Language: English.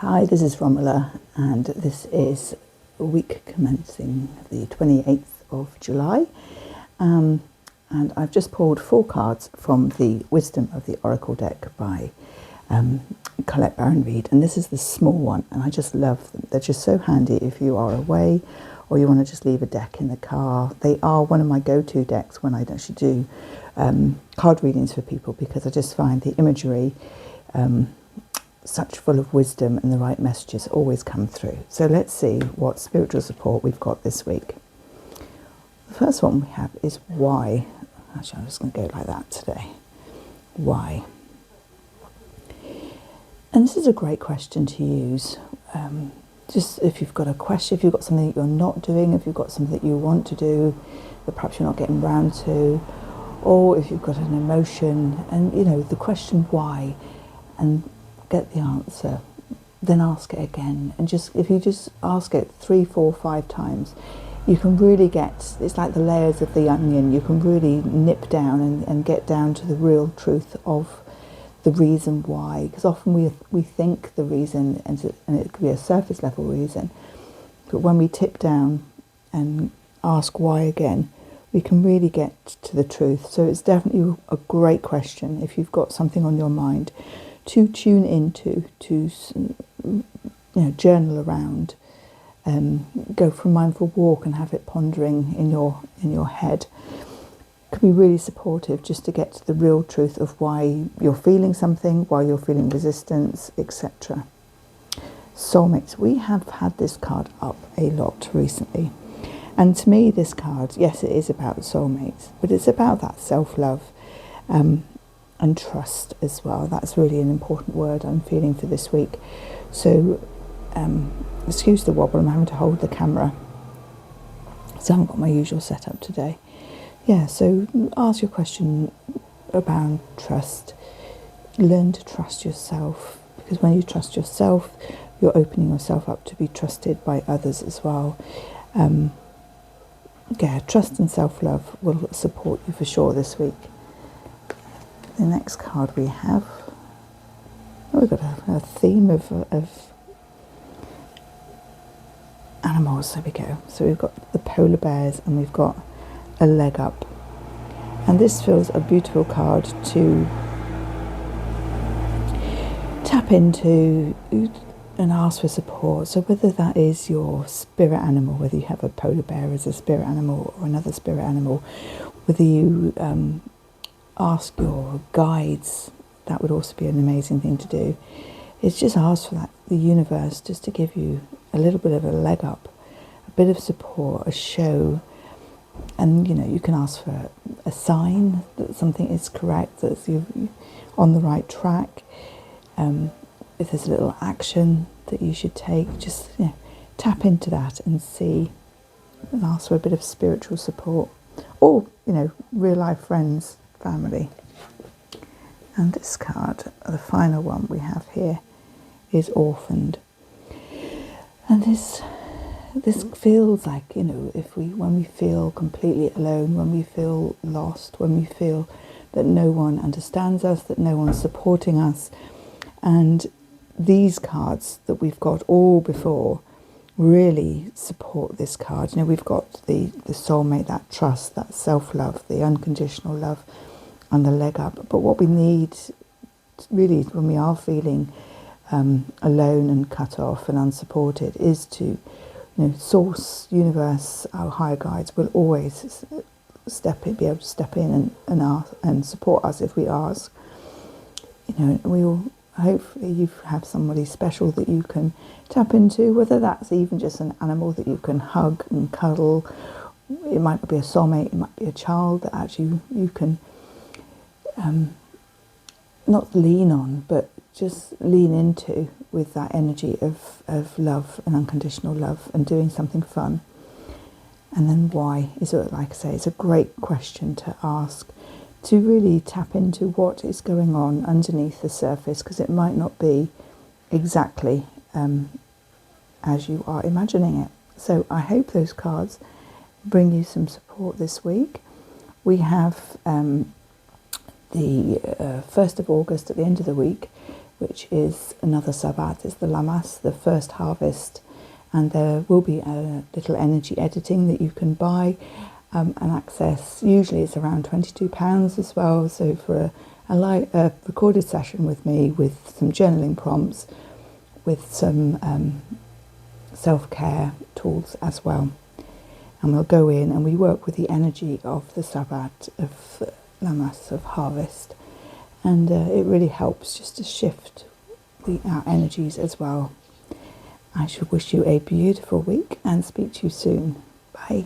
Hi, this is Romella, and this is week commencing the 28th of July. And I've just pulled 4 cards from the Wisdom of the Oracle deck by Colette Baron-Reid, and this is the small one, and I just love them. They're just so handy if you are away or you want to just leave a deck in the car. They are one of my go-to decks when I actually do card readings for people, because I just find the imagery such full of wisdom, and the right messages always come through. So let's see what spiritual support we've got this week. The first one we have is why. Actually, I'm just going to go like that today. Why? And this is a great question to use. Just if you've got a question, if you've got something that you're not doing, if you've got something that you want to do that perhaps you're not getting round to, or if you've got an emotion and the question why, and get the answer, then ask it again. And just if you just ask it 3, 4, 5 times, you can really get, it's like the layers of the onion, you can really nip down and get down to the real truth of the reason why. Because often we think the reason, and it could be a surface level reason, but when we tip down and ask why again, we can really get to the truth. So it's definitely a great question if you've got something on your mind to tune into, to journal around, go for a mindful walk and have it pondering in your head. It can be really supportive just to get to the real truth of why you're feeling something, why you're feeling resistance, etc. Soulmates. We have had this card up a lot recently, and to me this card, yes, it is about soulmates, but it's about that self-love and trust as well. That's really an important word I'm feeling for this week. So excuse the wobble, I'm having to hold the camera, so I haven't got my usual setup today. Yeah, so ask your question about trust. Learn to trust yourself, because when you trust yourself, you're opening yourself up to be trusted by others as well. Trust and self-love will support you for sure this week. The next card we have, we've got a theme of animals. There we go. So we've got the polar bears and we've got a leg up, and this feels a beautiful card to tap into and ask for support. So whether that is your spirit animal, whether you have a polar bear as a spirit animal or another spirit animal, whether you ask your guides, that would also be an amazing thing to do. It's just ask for that, the universe just to give you a little bit of a leg up, a bit of support, a show. And you can ask for a sign that something is correct, that you're on the right track. If there's a little action that you should take, just tap into that and see, and ask for a bit of spiritual support, or real life friends, family. And this card, the final one we have here, is orphaned. And this feels like, when we feel completely alone, when we feel lost, when we feel that no one understands us, that no one's supporting us. And these cards that we've got all before really support this card. We've got the soulmate, that trust, that self-love, the unconditional love, and the leg up. But what we need really when we are feeling alone and cut off and unsupported is to source, universe, our higher guides will always be able to step in and ask and support us if we ask. We will, hopefully you have somebody special that you can tap into, whether that's even just an animal that you can hug and cuddle. It might not be a soulmate, it might be a child that actually you can not lean on, but just lean into with that energy of love and unconditional love, and doing something fun. And then why is it, like I say, it's a great question to ask, to really tap into what is going on underneath the surface, because it might not be exactly as you are imagining it. So I hope those cards bring you some support this week. We have the 1st of August at the end of the week, which is another Sabbath. It's the Lamas, the first harvest, and there will be a little energy editing that you can buy and access. Usually it's around £22 as well, so for a recorded session with me with some journaling prompts, with some self-care tools as well. And we'll go in and we work with the energy of the Sabbath, of Lamas, of harvest, and it really helps just to shift our energies as well. I should wish you a beautiful week and speak to you soon. Bye.